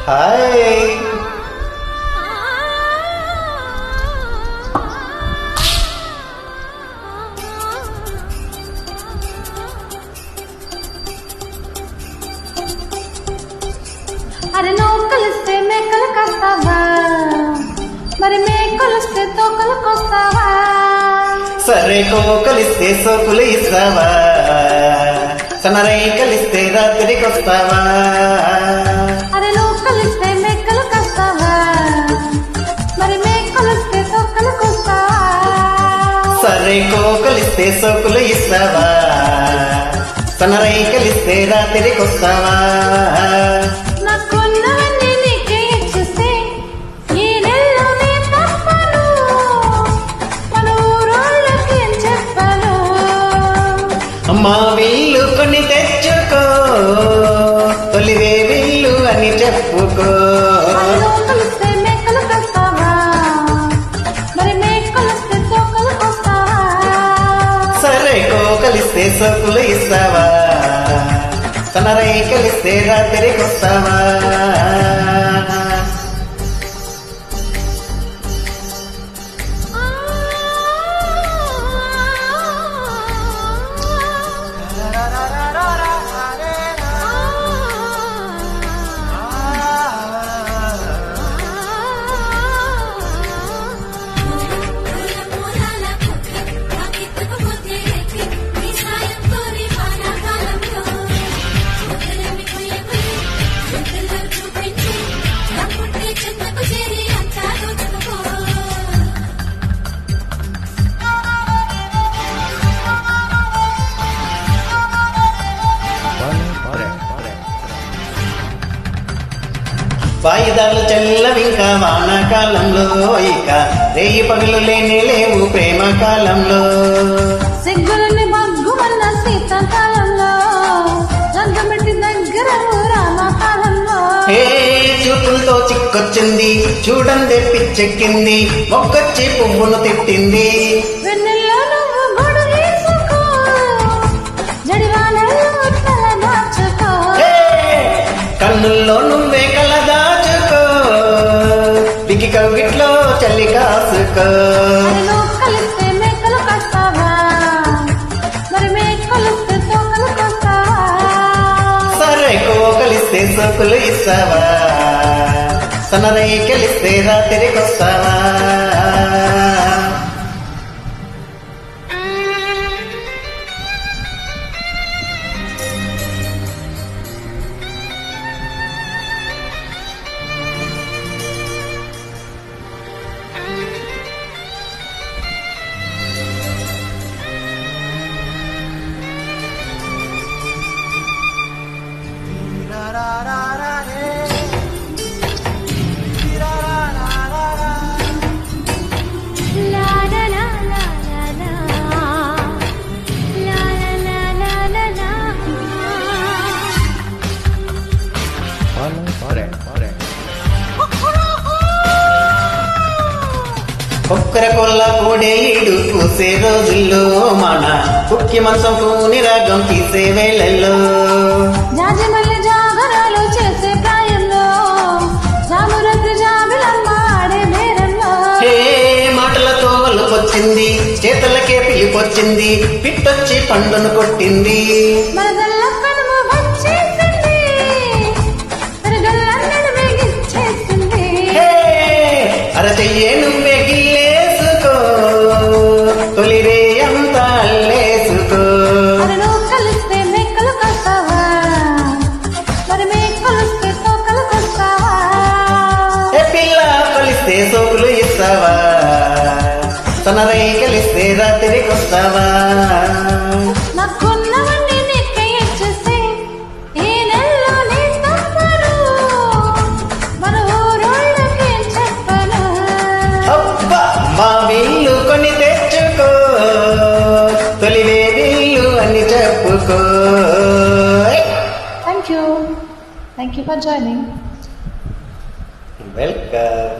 Hi. అరే నువ్వు కలిస్తే మేకలు కాస్తావా, మరి మేకలిస్తే తోకలకు వస్తావా? సరే కోకలిస్తే సోకులు ఇస్తావా, సనరై కలిస్తే రాత్రికి వస్తావా? అరే నువ్వు కలిస్తే మేకలు కాస్తావా, మరి మేకలిస్తే తోకలకు వస్తావా? సరే కోకలిస్తే సోకులు ఇస్తావా, సనరై కలిస్తే రాత్రికి వస్తావా? నాకున్నవన్నీ నీకే ఇచ్చేస్తే ఈ నెలలోనే తప్పను, మన ఊరోళ్ళకి ఏం చెప్పను? అమ్మా విల్లు కొని తెచ్చుకో, తొలివే విల్లు అని చెప్పుకో. అరే నువ్వు కలిస్తే మేకలు కాస్తావా, మరి మేకలిస్తే తోకలకు వస్తావా? సరే కోకలిస్తే సోకులు ఇస్తావా, సనరై కలిస్తే రాత్రికి వస్తావా? వాయిదాలు చల్లవింకా వానాకాలంలో, ఇక రేయి పగలు లేని లేవు ప్రేమ కాలంలో. సిగ్గులని మగ్గుమన్న శీతాకాలంలో, రంగమెట్టి దగ్గర రామకాలంలో. ఏ చూపులతో చిక్కొచ్చింది, చూడందే పిచ్చెక్కింది, మొక్కొచ్చి పువ్వును తిట్టింది. వెన్నెల్లో నువ్వు గొడుగేసుకో, జడివానల్లో తల దాచుకో. కన్నుల్లో నువ్వే కల దాచుకో, బిగి కవిట్లో చల్లి కాసుకో. అరే నువ్వు కలిస్తే మేకలు కాస్తావా, మరి మేకలిస్తే తోకలకు వస్తావా? సరే కోకలిస్తే సోకులు ఇస్తావా, సనరై కలిస్తే రాత్రికి వస్తావా? లా లా లా లా లా లా లా లా లా లా. కుక్కర కొల్ల కోడేడు పూసే రోజుల్లో, మన కుక్కి మంచం కూని రాగం తీసే వేళల్లో. జాజిమల్లి జాగరాలు చేసే ప్రాయంలో, జామురద్దు జాబిలమ్మ ఆడే బేరంలో. ఏ మాటలతో వలుపొచ్చింది, చేతులకే పిలిపొచ్చింది, పిట్టొచ్చి పండును కొట్టింది. మరదల్ల కనుమ వచ్చేసింది, పెరగల్ల నడుమే గిచ్చేసింది. అరచెయ్యే నువ్వే గిల్లేసుకో, తొలిరే అంతా అల్లేసుకో. అరే నువ్వు కలిస్తే మేకలు కాస్తావా, మరి మేకలిస్తే తోకలకు వస్తావా? ఏ పిల్ల కలిస్తే సోకులు ఇస్తావా, సనరై కలిస్తే రాత్రికి వస్తావా? నాకున్నవన్నీ నీకే ఇచ్చేస్తే ఈ నెలలోనే తప్పను, మన ఊరోళ్ళకి ఏం చెప్పను? అబ్బా మా విల్లు కొని తెచ్చుకో, తొలివే విల్లు అని చెప్పుకో. Thank you for joining. Welcome.